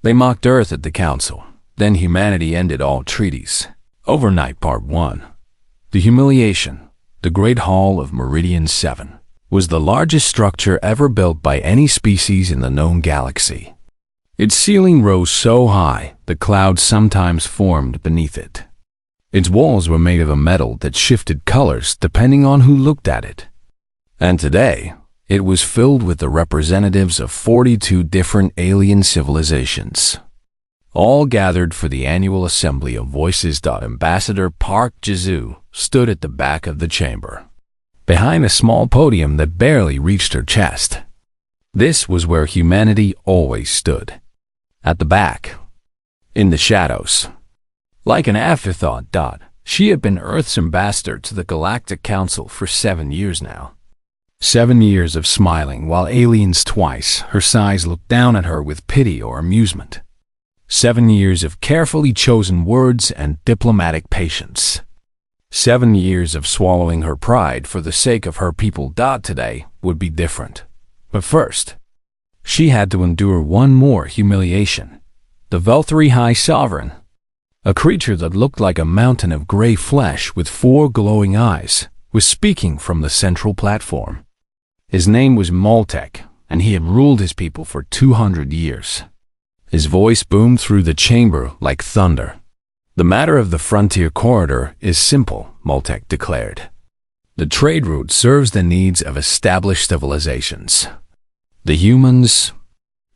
They mocked Earth at the Council. Then humanity ended all treaties. Overnight Part 1. The humiliation. The Great Hall of Meridian 7 was the largest structure ever built by any species in the known galaxy. Its ceiling rose so high, the clouds sometimes formed beneath it. Its walls were made of a metal that shifted colors depending on who looked at it. And today, it was filled with the representatives of 42 different alien civilizations, all gathered for the annual assembly of voices. Ambassador Park Jizu stood at the back of the chamber, behind a small podium that barely reached her chest. This was where humanity always stood, at the back, in the shadows. Like an afterthought. She had been Earth's ambassador to the Galactic Council for 7 years now. 7 years of smiling while aliens twice her size looked down at her with pity or amusement. 7 years of carefully chosen words and diplomatic patience. 7 years of swallowing her pride for the sake of her people. Today would be different. But first, she had to endure one more humiliation. The Velthari High Sovereign, a creature that looked like a mountain of gray flesh with 4 glowing eyes, was speaking from the central platform. His name was Moltek, and he had ruled his people for 200 years. His voice boomed through the chamber like thunder. The matter of the frontier corridor is simple, Moltek declared. The trade route serves the needs of established civilizations. The humans...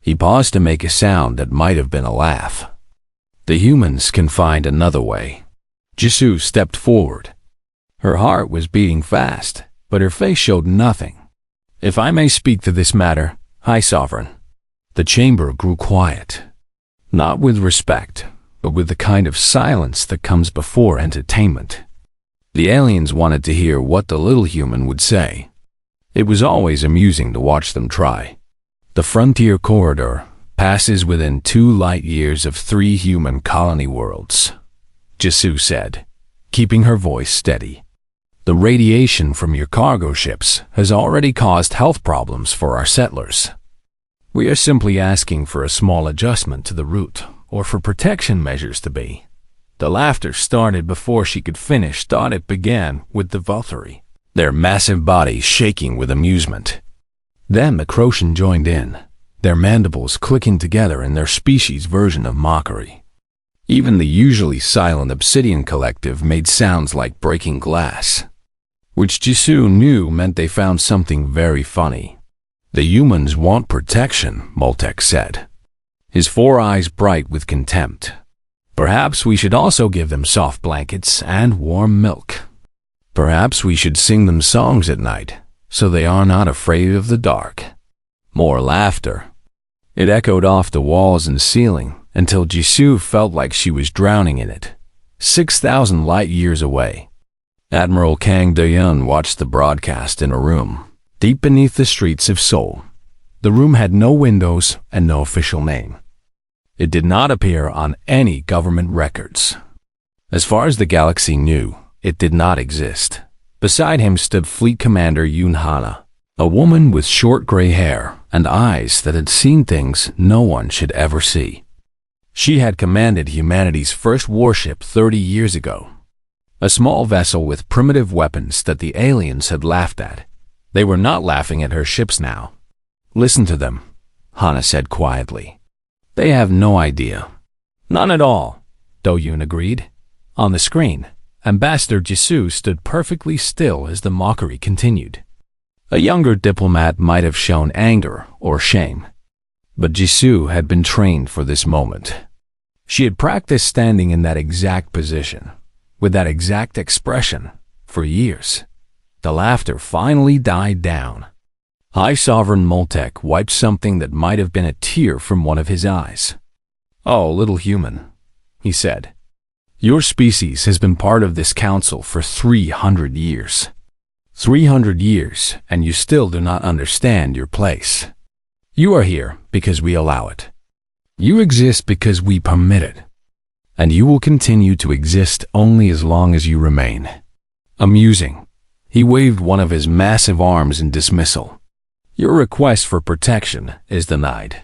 He paused to make a sound that might have been a laugh. The humans can find another way. Jisu stepped forward. Her heart was beating fast, but her face showed nothing. If I may speak to this matter, High Sovereign. The chamber grew quiet. Not with respect, but with the kind of silence that comes before entertainment. The aliens wanted to hear what the little human would say. It was always amusing to watch them try. The frontier corridor passes within 2 light years of 3 human colony worlds, Jisu said, keeping her voice steady. The radiation from your cargo ships has already caused health problems for our settlers. We are simply asking for a small adjustment to the route, or for protection measures to be. The laughter started before she could finish. It began with the Velthari, their massive bodies shaking with amusement. Then the Crocian joined in, their mandibles clicking together in their species' version of mockery. Even the usually silent Obsidian Collective made sounds like breaking glass, which Jisu knew meant they found something very funny. The humans want protection, Moltek said, his 4 eyes bright with contempt. Perhaps we should also give them soft blankets and warm milk. Perhaps we should sing them songs at night, so they are not afraid of the dark. More laughter. It echoed off the walls and ceiling until Jisu felt like she was drowning in it, 6,000 light years away. Admiral Kang Dayun watched the broadcast in a room, deep beneath the streets of Seoul. The room had no windows and no official name. It did not appear on any government records. As far as the galaxy knew, it did not exist. Beside him stood Fleet Commander Yoon Hana, a woman with short gray hair and eyes that had seen things no one should ever see. She had commanded humanity's first warship 30 years ago. A small vessel with primitive weapons that the aliens had laughed at. They were not laughing at her ships now. Listen to them, Hana said quietly. They have no idea. None at all, Do-Yoon agreed. On the screen, Ambassador Jisu stood perfectly still as the mockery continued. A younger diplomat might have shown anger or shame, but Jisu had been trained for this moment. She had practiced standing in that exact position, with that exact expression, for years. The laughter finally died down. High Sovereign Moltek wiped something that might have been a tear from one of his eyes. "Oh, little human," he said. "Your species has been part of this council for 300 years. 300 years, and you still do not understand your place. You are here because we allow it. You exist because we permit it. And you will continue to exist only as long as you remain." Amusing. He waved one of his massive arms in dismissal. "Your request for protection is denied."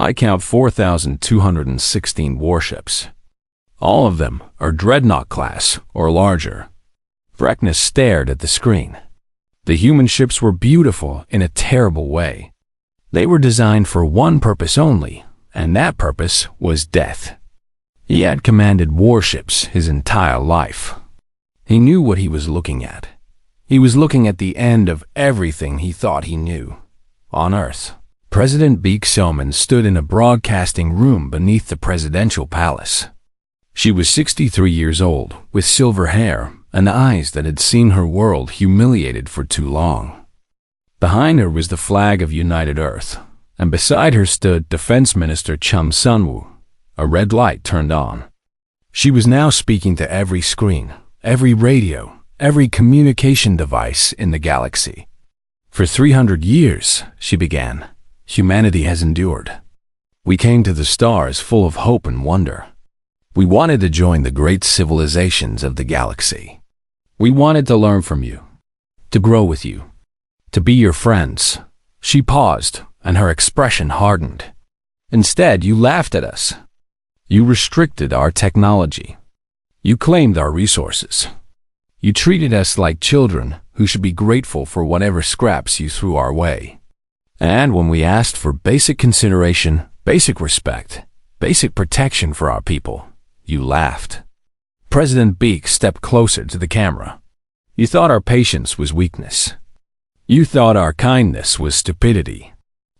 I count 4,216 warships. All of them are dreadnought class or larger. Breckness stared at the screen. The human ships were beautiful in a terrible way. They were designed for one purpose only, and that purpose was death. He had commanded warships his entire life. He knew what he was looking at. He was looking at the end of everything he thought he knew. On Earth, President Beek Soman stood in a broadcasting room beneath the presidential palace. She was 63 years old, with silver hair and eyes that had seen her world humiliated for too long. Behind her was the flag of United Earth, and beside her stood Defense Minister Chum Sunwoo. A red light turned on. She was now speaking to every screen, every radio, every communication device in the galaxy. For 300 years, she began, humanity has endured. We came to the stars full of hope and wonder. We wanted to join the great civilizations of the galaxy. We wanted to learn from you, to grow with you, to be your friends. She paused, and her expression hardened. Instead, you laughed at us. You restricted our technology. You claimed our resources. You treated us like children who should be grateful for whatever scraps you threw our way. And when we asked for basic consideration, basic respect, basic protection for our people, you laughed. President Beek stepped closer to the camera. You thought our patience was weakness. You thought our kindness was stupidity.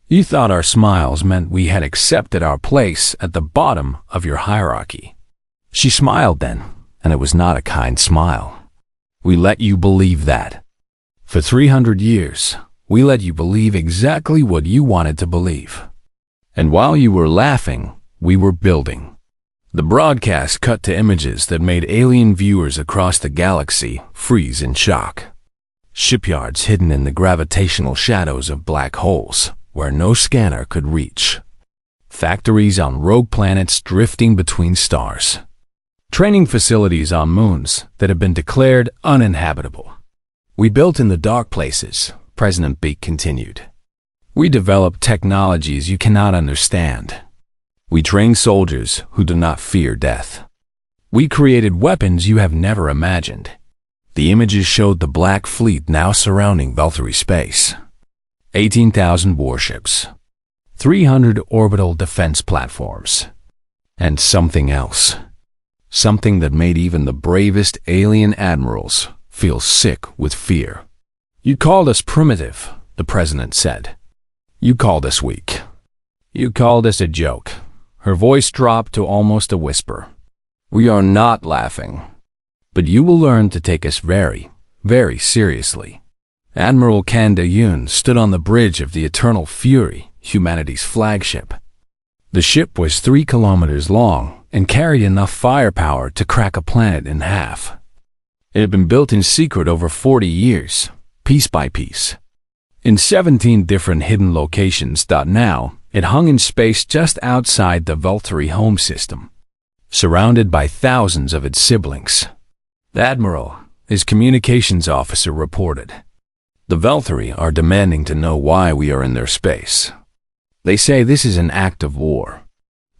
You thought our smiles meant we had accepted our place at the bottom of your hierarchy. She smiled then, and it was not a kind smile. We let you believe that. For 300 years, we let you believe exactly what you wanted to believe. And while you were laughing, we were building. The broadcast cut to images that made alien viewers across the galaxy freeze in shock. Shipyards hidden in the gravitational shadows of black holes, where no scanner could reach. Factories on rogue planets drifting between stars. Training facilities on moons that have been declared uninhabitable. We built in the dark places, President Beek continued. We developed technologies you cannot understand. We trained soldiers who do not fear death. We created weapons you have never imagined. The images showed the Black Fleet now surrounding Valtteri space. 18,000 warships, 300 orbital defense platforms, and something else. Something that made even the bravest alien admirals feel sick with fear. You called us primitive, the president said. You called us weak. You called us a joke. Her voice dropped to almost a whisper. We are not laughing, but you will learn to take us very, very seriously. Admiral Kanda Yoon stood on the bridge of the Eternal Fury, humanity's flagship. The ship was 3 kilometers long and carried enough firepower to crack a planet in half. It had been built in secret over 40 years, piece by piece. In 17 different hidden locations. Now, it hung in space just outside the Valtteri home system, surrounded by thousands of its siblings. The Admiral, his communications officer, reported. The Valtteri are demanding to know why we are in their space. They say this is an act of war.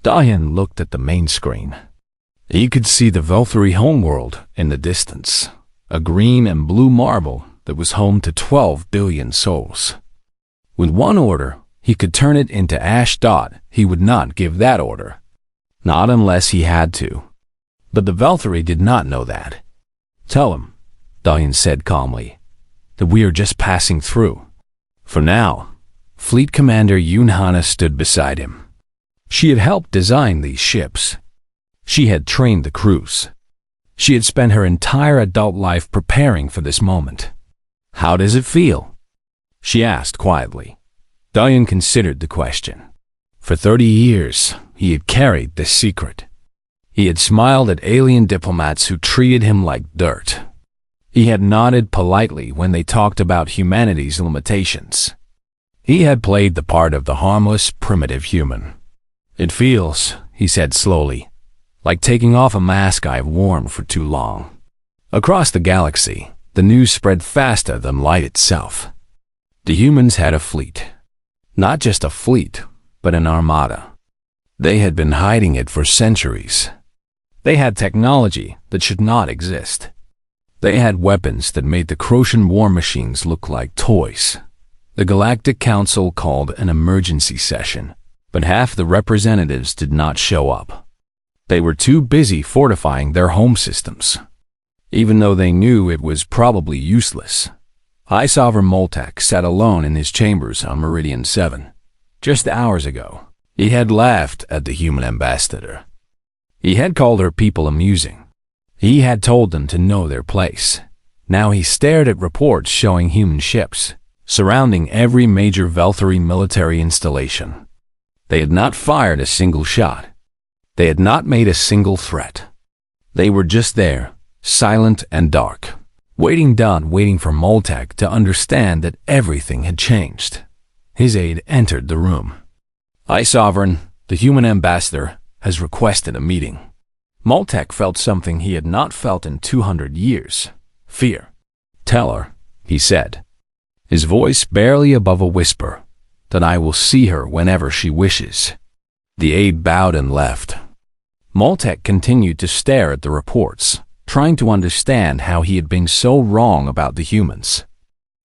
Dahyun looked at the main screen. He could see the Valtteri homeworld in the distance, a green and blue marble that was home to 12 billion souls. With one order, he could turn it into ash. He would not give that order. Not unless he had to. But the Valtteri did not know that. Tell him, Dahyun said calmly, that we are just passing through. For now, Fleet Commander Yoon Hana stood beside him. She had helped design these ships. She had trained the crews. She had spent her entire adult life preparing for this moment. How does it feel? She asked quietly. Dahyun considered the question. For 30 years, he had carried this secret. He had smiled at alien diplomats who treated him like dirt. He had nodded politely when they talked about humanity's limitations. He had played the part of the harmless, primitive human. It feels, he said slowly, like taking off a mask I have worn for too long. Across the galaxy, the news spread faster than light itself. The humans had a fleet. Not just a fleet, but an armada. They had been hiding it for centuries. They had technology that should not exist. They had weapons that made the Croatian war machines look like toys. The Galactic Council called an emergency session, but half the representatives did not show up. They were too busy fortifying their home systems, even though they knew it was probably useless. High Sovereign Moltek sat alone in his chambers on Meridian 7. Just hours ago, he had laughed at the human ambassador. He had called her people amusing. He had told them to know their place. Now he stared at reports showing human ships surrounding every major Velthari military installation. They had not fired a single shot. They had not made a single threat. They were just there, silent and dark, waiting for Moltek to understand that everything had changed. His aide entered the room. High Sovereign, the human ambassador, has requested a meeting. Moltek felt something he had not felt in 200 years. Fear. Tell her, he said, his voice barely above a whisper, that I will see her whenever she wishes. The aide bowed and left. Moltek continued to stare at the reports, trying to understand how he had been so wrong about the humans.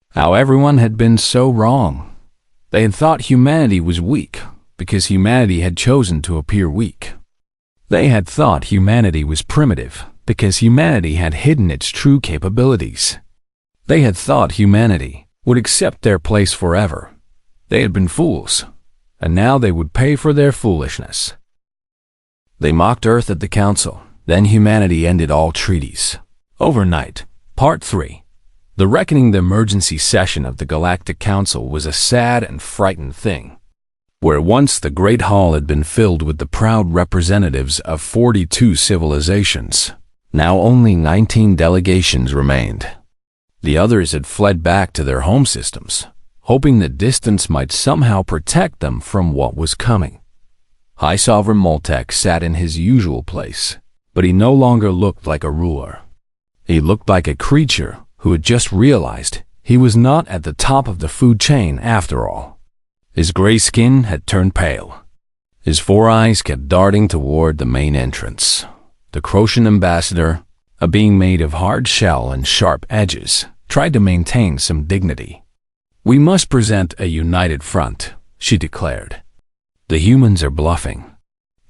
How everyone had been so wrong. They had thought humanity was weak because humanity had chosen to appear weak. They had thought humanity was primitive because humanity had hidden its true capabilities. They had thought humanity would accept their place forever. They had been fools, and now they would pay for their foolishness. They mocked Earth at the Council. Then humanity ended all treaties. Overnight. Part 3. The Reckoning. The emergency session of the Galactic Council was a sad and frightened thing. Where once the Great Hall had been filled with the proud representatives of 42 civilizations, now only 19 delegations remained. The others had fled back to their home systems, hoping that distance might somehow protect them from what was coming. High Sovereign Moltek sat in his usual place, but he no longer looked like a ruler. He looked like a creature who had just realized he was not at the top of the food chain after all. His gray skin had turned pale. His 4 eyes kept darting toward the main entrance. The Croatian ambassador, a being made of hard shell and sharp edges, tried to maintain some dignity. We must present a united front, she declared. The humans are bluffing.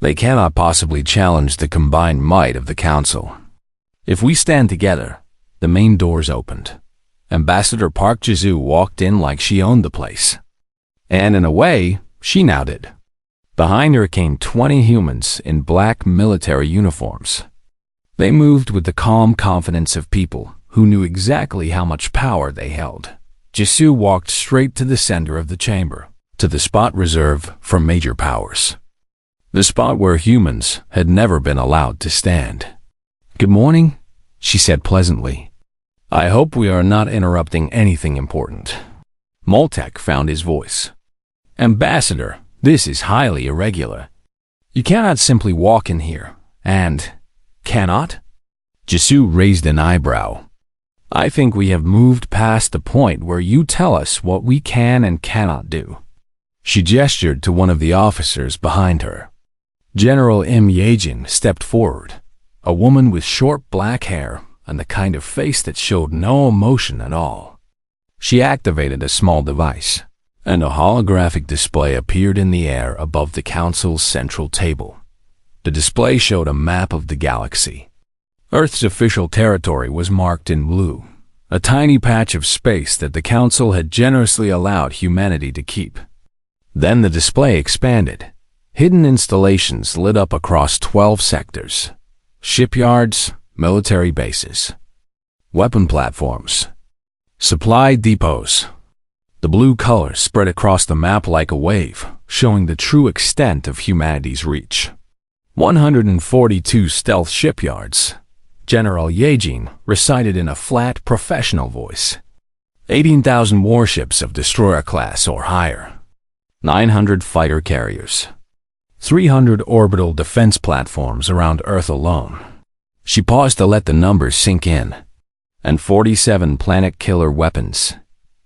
They cannot possibly challenge the combined might of the Council. If we stand together, the main doors opened. Ambassador Park Jizu walked in like she owned the place. And in a way, she now did. Behind her came 20 humans in black military uniforms. They moved with the calm confidence of people who knew exactly how much power they held. Jisu walked straight to the center of the chamber, to the spot reserved for major powers. The spot where humans had never been allowed to stand. "Good morning," she said pleasantly. "I hope we are not interrupting anything important." Moltek found his voice. "Ambassador, this is highly irregular. You cannot simply walk in here, and cannot?" Jisu raised an eyebrow. "I think we have moved past the point where you tell us what we can and cannot do." She gestured to one of the officers behind her. General Im Yejin stepped forward, a woman with short black hair and the kind of face that showed no emotion at all. She activated a small device, and a holographic display appeared in the air above the Council's central table. The display showed a map of the galaxy. Earth's official territory was marked in blue, a tiny patch of space that the Council had generously allowed humanity to keep. Then the display expanded. Hidden installations lit up across 12 sectors. Shipyards, military bases, weapon platforms, supply depots. The blue color spread across the map like a wave, showing the true extent of humanity's reach. 142 stealth shipyards, General Yejin recited in a flat, professional voice. 18,000 warships of destroyer class or higher. 900 fighter carriers. 300 orbital defense platforms around Earth alone. She paused to let the numbers sink in. And 47 planet killer weapons.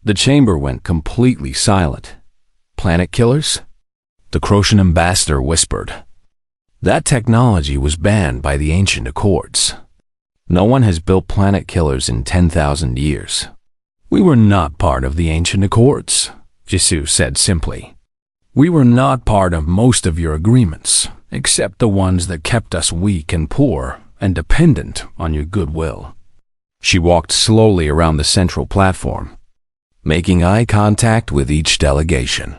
The chamber went completely silent. Planet killers? The Croatian ambassador whispered, That technology was banned by the ancient Accords. No one has built planet killers in 10,000 years. We were not part of the ancient Accords, Jisoo said simply. We were not part of most of your agreements, except the ones that kept us weak and poor and dependent on your goodwill. She walked slowly around the central platform, making eye contact with each delegation.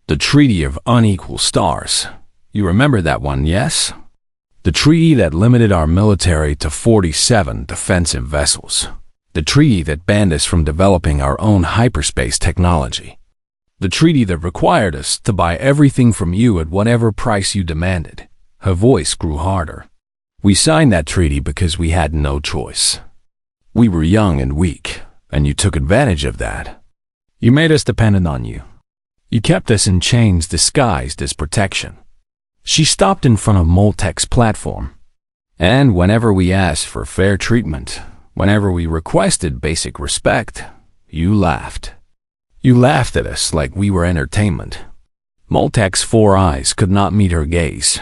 The Treaty of Unequal Stars. You remember that one, yes? The treaty that limited our military to 47 defensive vessels. The treaty that banned us from developing our own hyperspace technology. The treaty that required us to buy everything from you at whatever price you demanded. Her voice grew harder. We signed that treaty because we had no choice. We were young and weak, and you took advantage of that. You made us dependent on you. You kept us in chains disguised as protection. She stopped in front of Moltek's platform. And whenever we asked for fair treatment, whenever we requested basic respect, you laughed. You laughed at us like we were entertainment. Moltek's 4 eyes could not meet her gaze.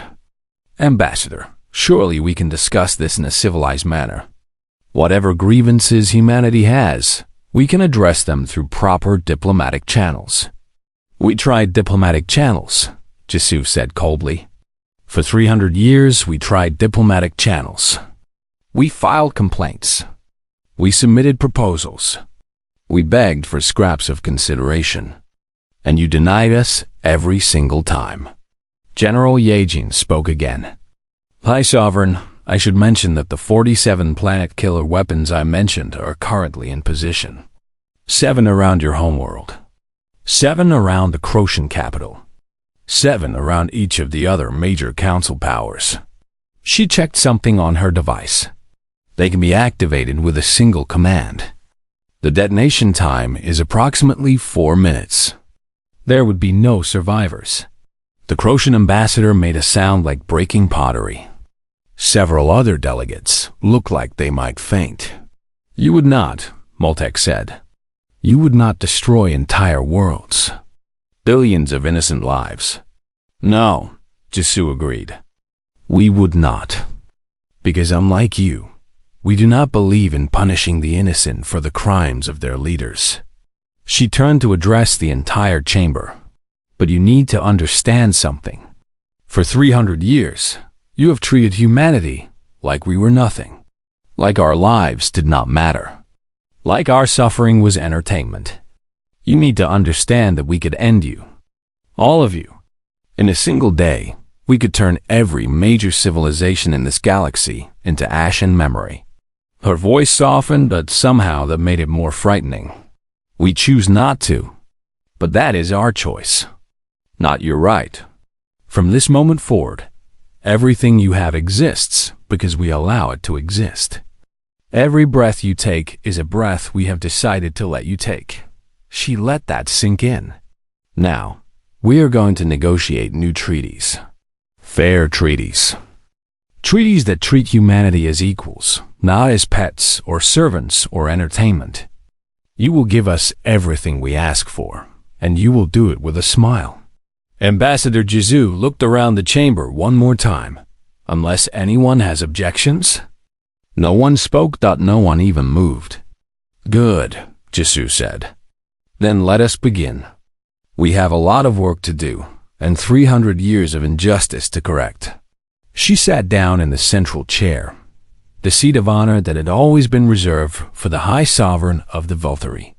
Ambassador, surely we can discuss this in a civilized manner. Whatever grievances humanity has, we can address them through proper diplomatic channels. We tried diplomatic channels, Jisoo said coldly. For 300 years, we tried diplomatic channels. We filed complaints. We submitted proposals. We begged for scraps of consideration. And you denied us every single time. General Yejin spoke again. High Sovereign, I should mention that the 47 planet killer weapons I mentioned are currently in position. 7 around your homeworld. 7 around the Croatian capital. 7 around each of the other major council powers. She checked something on her device. They can be activated with a single command. The detonation time is approximately 4 minutes. There would be no survivors. The Croatian ambassador made a sound like breaking pottery. Several other delegates looked like they might faint. You would not, Moltek said. You would not destroy entire worlds. Billions of innocent lives. No, Jisoo agreed. We would not. Because unlike you, we do not believe in punishing the innocent for the crimes of their leaders. She turned to address the entire chamber. But you need to understand something. For 300 years, you have treated humanity like we were nothing. Like our lives did not matter. Like our suffering was entertainment. You need to understand that we could end you. All of you. In a single day, we could turn every major civilization in this galaxy into ash and memory. Her voice softened, but somehow that made it more frightening. We choose not to. But that is our choice. Not your right. From this moment forward, everything you have exists because we allow it to exist. Every breath you take is a breath we have decided to let you take. She let that sink in. Now, we are going to negotiate new treaties. Fair treaties. Treaties that treat humanity as equals, not as pets or servants or entertainment. You will give us everything we ask for, and you will do it with a smile. Ambassador Jisoo looked around the chamber one more time. Unless anyone has objections? No one spoke. No one even moved. Good, Jisoo said. Then let us begin. We have a lot of work to do, and 300 years of injustice to correct. She sat down in the central chair, the seat of honor that had always been reserved for the High Sovereign of the Volturi.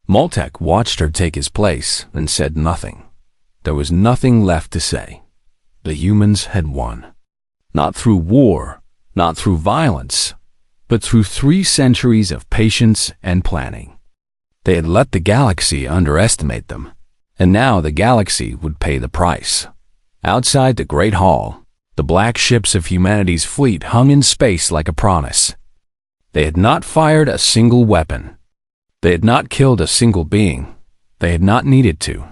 Moltek watched her take his place and said nothing. There was nothing left to say. The humans had won. Not through war, not through violence, but through 3 centuries of patience and planning. They had let the galaxy underestimate them, and now the galaxy would pay the price. Outside the Great Hall, the black ships of humanity's fleet hung in space like a promise. They had not fired a single weapon. They had not killed a single being. They had not needed to.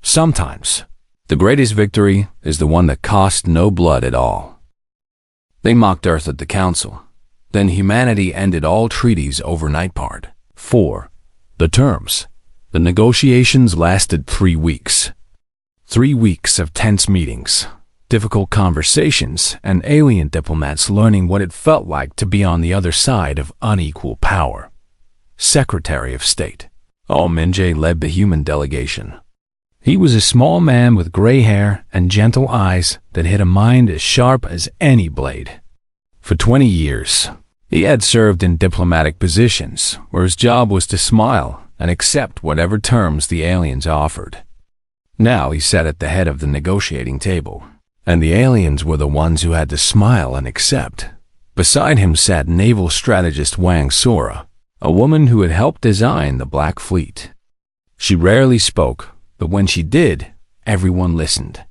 Sometimes, the greatest victory is the one that cost no blood at all. They mocked Earth at the Council. Then humanity ended all treaties overnight. Part 4. The terms. The negotiations lasted 3 weeks. 3 weeks of tense meetings. difficult conversations, and alien diplomats learning what it felt like to be on the other side of unequal power. Secretary of State. Minje led the human delegation. He was a small man with gray hair and gentle eyes that hid a mind as sharp as any blade. For 20 years, he had served in diplomatic positions where his job was to smile and accept whatever terms the aliens offered. Now he sat at the head of the negotiating table, and the aliens were the ones who had to smile and accept. Beside him sat naval strategist Wang Sora, a woman who had helped design the Black Fleet. She rarely spoke, but when she did, everyone listened.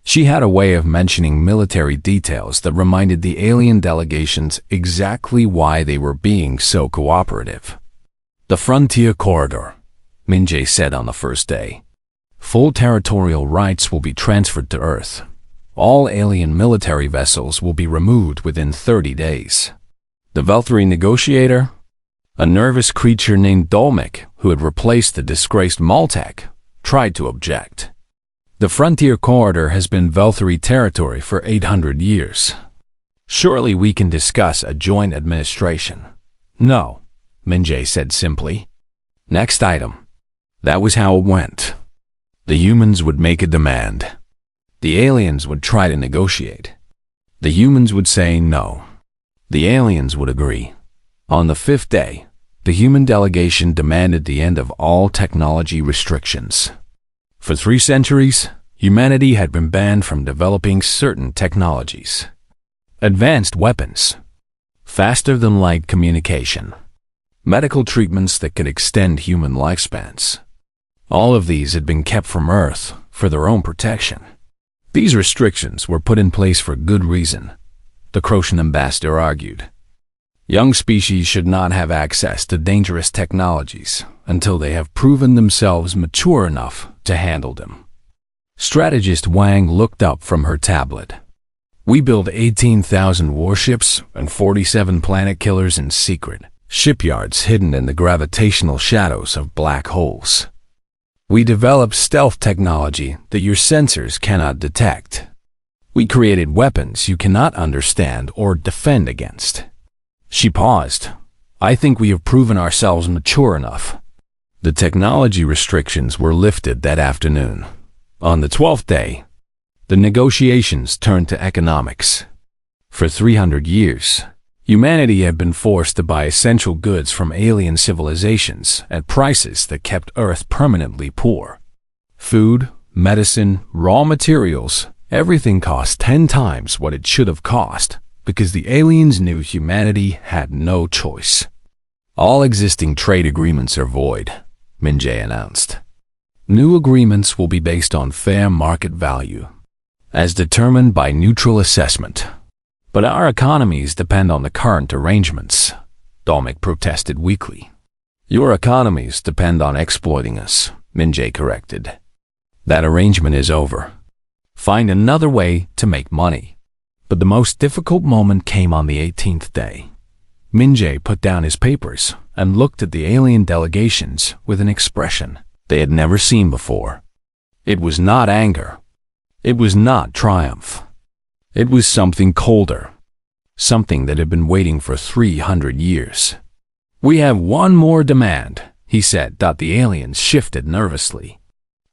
She had a way of mentioning military details that reminded the alien delegations exactly why they were being so cooperative. The frontier corridor, Minje said on the first day. Full territorial rights will be transferred to Earth. All alien military vessels will be removed within 30 days. The Velthari negotiator, a nervous creature named Dolmek, who had replaced the disgraced Maltek, tried to object. The frontier corridor has been Velthari territory for 800 years. Surely we can discuss a joint administration. No, Minje said simply. Next item. That was how it went. The humans would make a demand. The aliens would try to negotiate. The humans would say no. The aliens would agree. On the 5th day, the human delegation demanded the end of all technology restrictions. For 3 centuries, humanity had been banned from developing certain technologies. Advanced weapons, faster-than-light communication, medical treatments that could extend human lifespans. All of these had been kept from Earth for their own protection. These restrictions were put in place for good reason, the Croatian ambassador argued. Young species should not have access to dangerous technologies until they have proven themselves mature enough to handle them. Strategist Wang looked up from her tablet. We build 18,000 warships and 47 planet killers in secret shipyards hidden in the gravitational shadows of black holes. We developed stealth technology that your sensors cannot detect. We created weapons you cannot understand or defend against. She paused. I think we have proven ourselves mature enough. The technology restrictions were lifted that afternoon. On the 12th day, the negotiations turned to economics. For 300 years, humanity had been forced to buy essential goods from alien civilizations at prices that kept Earth permanently poor. Food, medicine, raw materials, everything cost 10 times what it should have cost because the aliens knew humanity had no choice. All existing trade agreements are void, Minje announced. New agreements will be based on fair market value, as determined by neutral assessment. But our economies depend on the current arrangements, Dolmek protested weakly. Your economies depend on exploiting us, Minje corrected. That arrangement is over. Find another way to make money. But the most difficult moment came on the 18th day. Minje put down his papers and looked at the alien delegations with an expression they had never seen before. It was not anger. It was not triumph. It was something colder, something that had been waiting for 300 years. We have one more demand, he said. The aliens shifted nervously.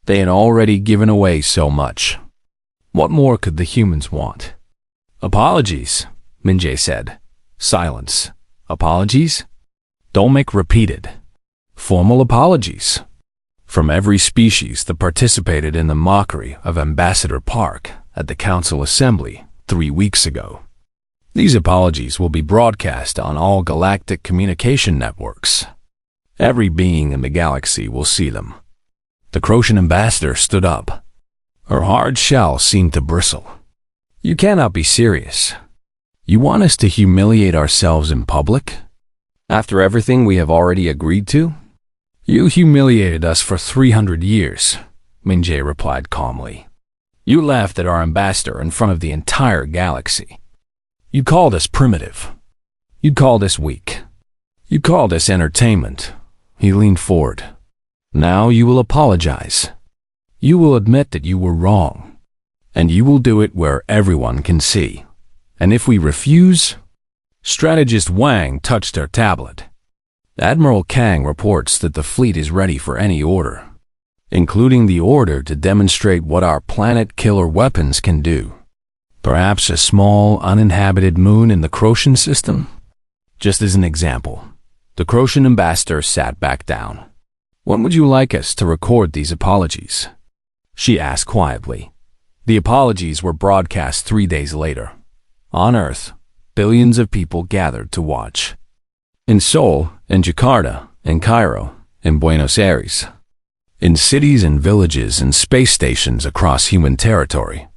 They had already given away so much. What more could the humans want? Apologies, Minje said. Silence. Apologies? Dolmek repeated. Formal apologies. From every species that participated in the mockery of Ambassador Park at the Council Assembly 3 weeks ago. These apologies will be broadcast on all galactic communication networks. Every being in the galaxy will see them. The Croatian ambassador stood up. Her hard shell seemed to bristle. You cannot be serious. You want us to humiliate ourselves in public? After everything we have already agreed to? You humiliated us for 300 years, Minje replied calmly. You laughed at our ambassador in front of the entire galaxy. You called us primitive. You called us weak. You called us entertainment. He leaned forward. Now you will apologize. You will admit that you were wrong. And you will do it where everyone can see. And if we refuse, Strategist Wang touched her tablet. Admiral Kang reports that the fleet is ready for any order, including the order to demonstrate what our planet-killer weapons can do. Perhaps a small, uninhabited moon in the Crocian system? Just as an example, the Crocian ambassador sat back down. When would you like us to record these apologies? She asked quietly. The apologies were broadcast 3 days later. On Earth, billions of people gathered to watch. In Seoul, in Jakarta, in Cairo, in Buenos Aires, in cities and villages and space stations across human territory.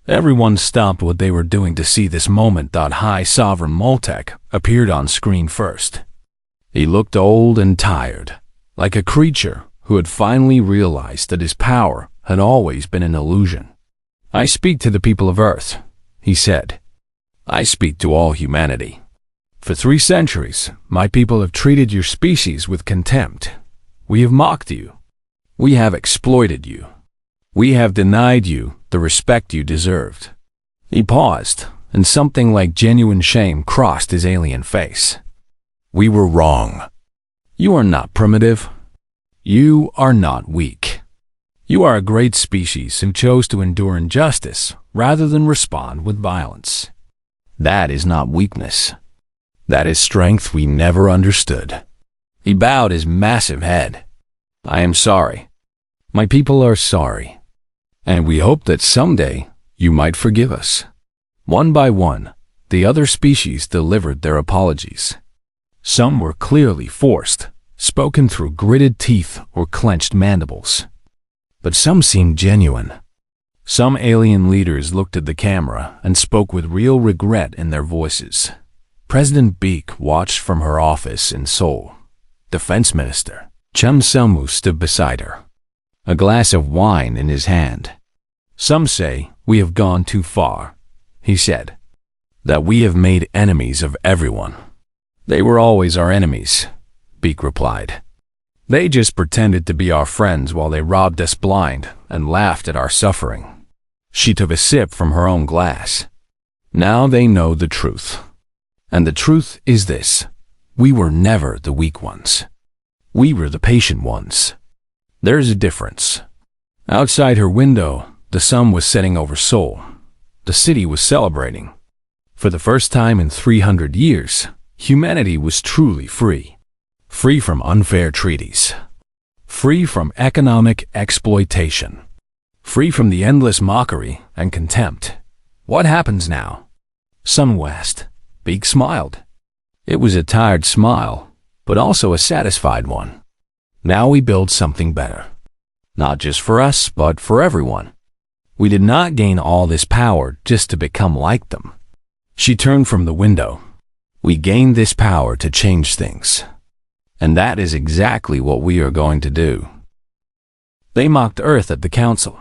Everyone stopped what they were doing to see this moment. High Sovereign Moltec appeared on screen first. He looked old and tired, like a creature who had finally realized that his power had always been an illusion. I speak to the people of Earth, he said. I speak to all humanity. For 3 centuries, my people have treated your species with contempt. We have mocked you. We have exploited you. We have denied you the respect you deserved. He paused, and something like genuine shame crossed his alien face. We were wrong. You are not primitive. You are not weak. You are a great species who chose to endure injustice rather than respond with violence. That is not weakness. That is strength we never understood. He bowed his massive head. I am sorry. My people are sorry. And we hope that someday you might forgive us. One by one, the other species delivered their apologies. Some were clearly forced, spoken through gritted teeth or clenched mandibles. But some seemed genuine. Some alien leaders looked at the camera and spoke with real regret in their voices. President Beek watched from her office in Seoul. Defense Minister Chun Sung-moo stood beside her, a glass of wine in his hand. Some say we have gone too far, he said, that we have made enemies of everyone. They were always our enemies, Beek replied. They just pretended to be our friends while they robbed us blind and laughed at our suffering. She took a sip from her own glass. Now they know the truth. And the truth is this: we were never the weak ones. We were the patient ones. There's a difference. Outside her window, the sun was setting over Seoul. The city was celebrating. For the first time in 300 years, humanity was truly free. Free from unfair treaties. Free from economic exploitation. Free from the endless mockery and contempt. What happens now? Sunwest. Beek smiled. It was a tired smile, but also a satisfied one. Now we build something better. Not just for us, but for everyone. We did not gain all this power just to become like them. She turned from the window. We gained this power to change things. And that is exactly what we are going to do. They mocked Earth at the Council.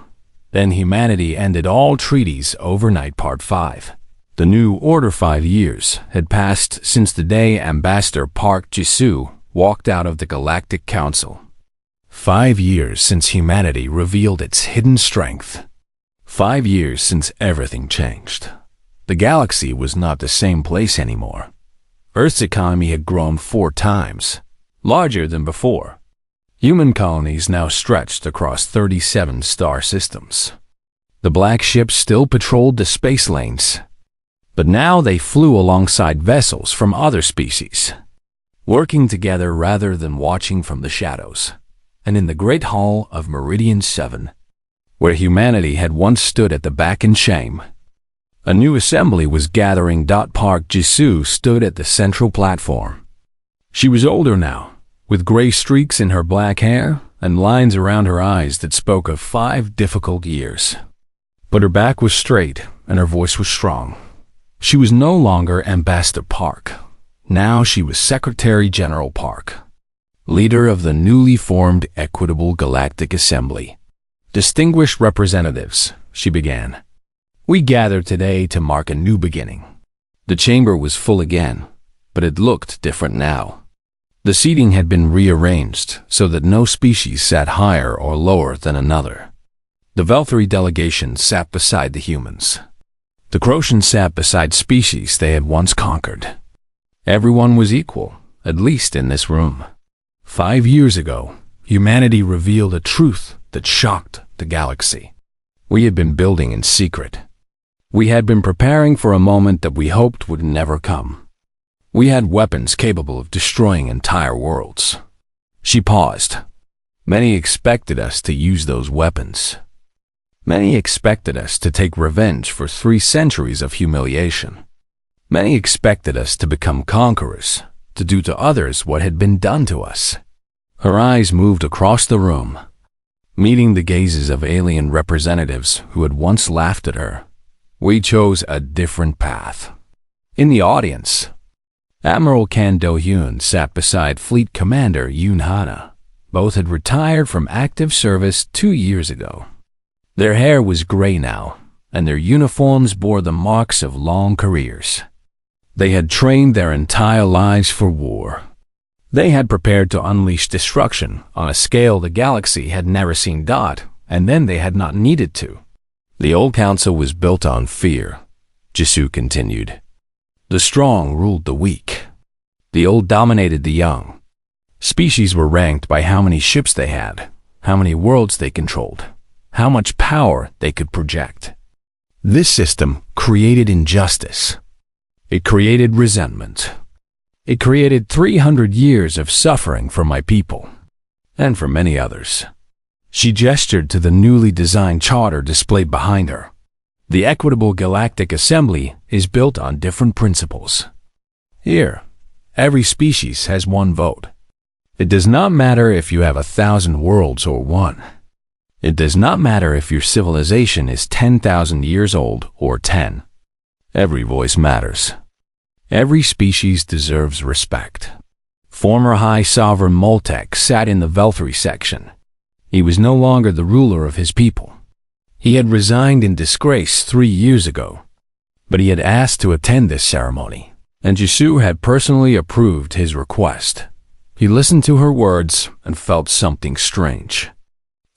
Then humanity ended all treaties overnight. Part 5. The new order. 5 years had passed since the day Ambassador Park Ji-soo walked out of the Galactic Council. 5 years since humanity revealed its hidden strength. 5 years since everything changed. The galaxy was not the same place anymore. Earth's economy had grown 4 times, larger than before. Human colonies now stretched across 37 star systems. The black ships still patrolled the space lanes, but now they flew alongside vessels from other species, working together rather than watching from the shadows. And in the Great Hall of Meridian 7, where humanity had once stood at the back in shame, a new assembly was gathering. Park Ji-soo stood at the central platform. She was older now, with gray streaks in her black hair and lines around her eyes that spoke of 5 difficult years. But her back was straight and her voice was strong. She was no longer Ambassador Park. Now she was Secretary General Park, leader of the newly formed Equitable Galactic Assembly. Distinguished representatives, she began. We gather today to mark a new beginning. The chamber was full again, but it looked different now. The seating had been rearranged so that no species sat higher or lower than another. The Velthari delegation sat beside the humans. The Crocians sat beside species they had once conquered. Everyone was equal, at least in this room. 5 years ago, humanity revealed a truth that shocked the galaxy. We had been building in secret. We had been preparing for a moment that we hoped would never come. We had weapons capable of destroying entire worlds. She paused. Many expected us to use those weapons. Many expected us to take revenge for 3 centuries of humiliation. Many expected us to become conquerors, to do to others what had been done to us. Her eyes moved across the room, meeting the gazes of alien representatives who had once laughed at her. We chose a different path. In the audience, Admiral Kan Do-hyun sat beside Fleet Commander Yoon Hana. Both had retired from active service 2 years ago. Their hair was gray now, and their uniforms bore the marks of long careers. They had trained their entire lives for war. They had prepared to unleash destruction on a scale the galaxy had never seen, and then they had not needed to. The old council was built on fear, Jisoo continued. The strong ruled the weak. The old dominated the young. Species were ranked by how many ships they had, how many worlds they controlled, how much power they could project. This system created injustice. It created resentment. It created 300 years of suffering for my people, and for many others. She gestured to the newly designed charter displayed behind her. The Equitable Galactic Assembly is built on different principles. Here, every species has 1 vote. It does not matter if you have 1,000 worlds or 1. It does not matter if your civilization is 10,000 years old or 10. Every voice matters. Every species deserves respect. Former High Sovereign Moltek sat in the Velthari section. He was no longer the ruler of his people. He had resigned in disgrace 3 years ago, but he had asked to attend this ceremony, and Jisoo had personally approved his request. He listened to her words and felt something strange.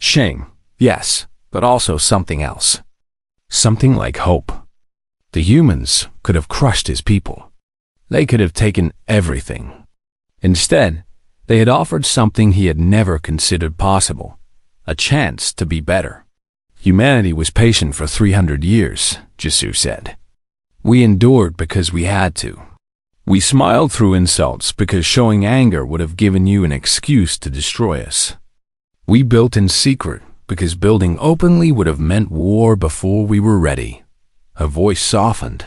Shame, yes, but also something else. Something like hope. The humans could have crushed his people. They could have taken everything. Instead, they had offered something he had never considered possible, a chance to be better. Humanity was patient for 300 years, Jisoo said. We endured because we had to. We smiled through insults because showing anger would have given you an excuse to destroy us. We built in secret because building openly would have meant war before we were ready. Her voice softened.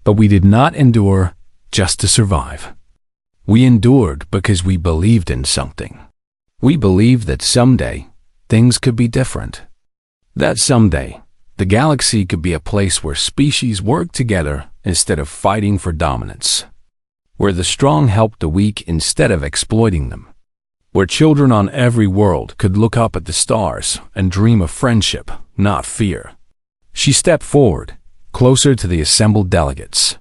But we did not endure just to survive. We endured because we believed in something. We believed that someday things could be different. That someday the galaxy could be a place where species worked together instead of fighting for dominance. Where the strong helped the weak instead of exploiting them. Where children on every world could look up at the stars and dream of friendship, not fear. She stepped forward, closer to the assembled delegates.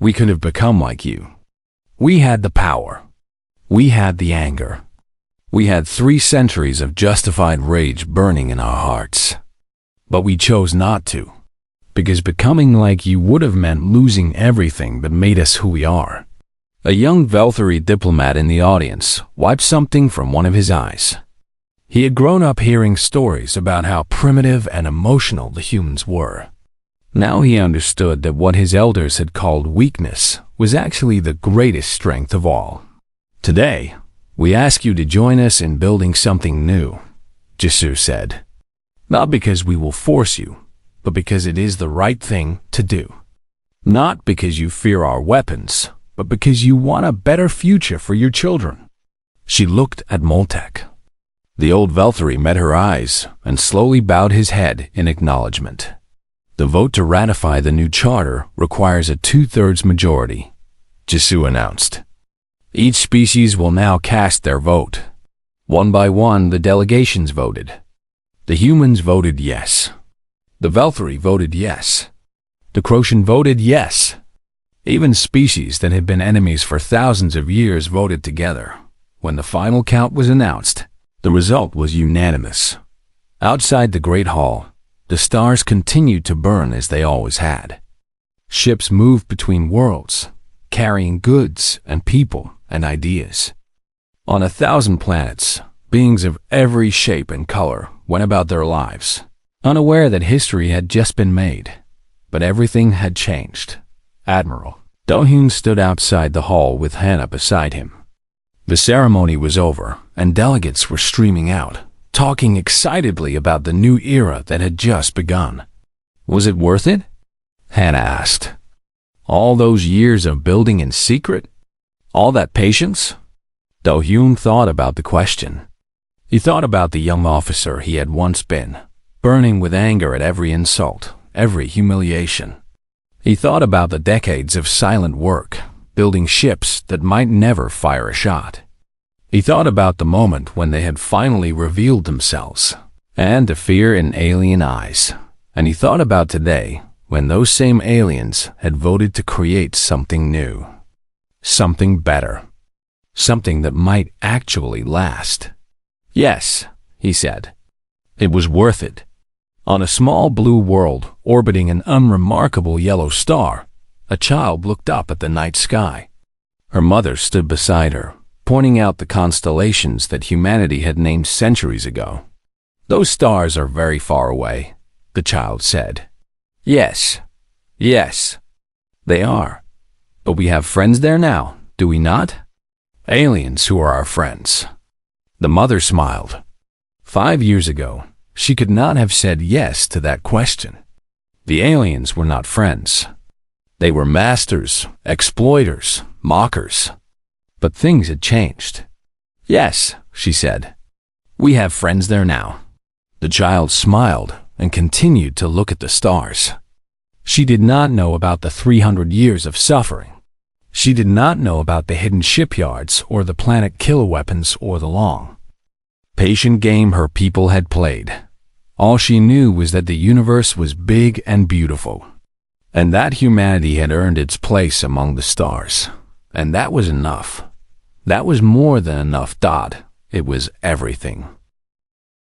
We could have become like you. We had the power. We had the anger. We had 3 centuries of justified rage burning in our hearts. But we chose not to, because becoming like you would have meant losing everything that made us who we are. A young Velthari diplomat in the audience wiped something from one of his eyes. He had grown up hearing stories about how primitive and emotional the humans were. Now he understood that what his elders had called weakness was actually the greatest strength of all. Today, we ask you to join us in building something new, Jisoo said. Not because we will force you, but because it is the right thing to do. Not because you fear our weapons, but because you want a better future for your children. She looked at Moltek. The old Velthari met her eyes and slowly bowed his head in acknowledgement. The vote to ratify the new charter requires a 2/3 majority, Jisoo announced. Each species will now cast their vote. One by one, the delegations voted. The humans voted yes. The Velthari voted yes. The Crocian voted yes. Even species that had been enemies for thousands of years voted together. When the final count was announced, the result was unanimous. Outside the Great Hall, the stars continued to burn as they always had. Ships moved between worlds, carrying goods and people and ideas. On 1,000 planets, beings of every shape and color went about their lives, unaware that history had just been made. But everything had changed. Admiral Do-hyun stood outside the hall with Hannah beside him. The ceremony was over, and delegates were streaming out, talking excitedly about the new era that had just begun. Was it worth it? Hannah asked. All those years of building in secret? All that patience? Do-hyun thought about the question. He thought about the young officer he had once been, burning with anger at every insult, every humiliation. He thought about the decades of silent work, building ships that might never fire a shot. He thought about the moment when they had finally revealed themselves, and the fear in alien eyes. And he thought about today, when those same aliens had voted to create something new. Something better. Something that might actually last. Yes, he said. It was worth it. On a small blue world orbiting an unremarkable yellow star, a child looked up at the night sky. Her mother stood beside her, pointing out the constellations that humanity had named centuries ago. Those stars are very far away, the child said. Yes, yes, they are. But we have friends there now, do we not? Aliens who are our friends. The mother smiled. 5 years ago, she could not have said yes to that question. The aliens were not friends. They were masters, exploiters, mockers. But things had changed. Yes, she said. We have friends there now. The child smiled and continued to look at the stars. She did not know about the 300 years of suffering. She did not know about the hidden shipyards or the planet killer weapons or the long, patient game her people had played. All she knew was that the universe was big and beautiful, and that humanity had earned its place among the stars. And that was enough. That was more than enough, Dodd. It was everything.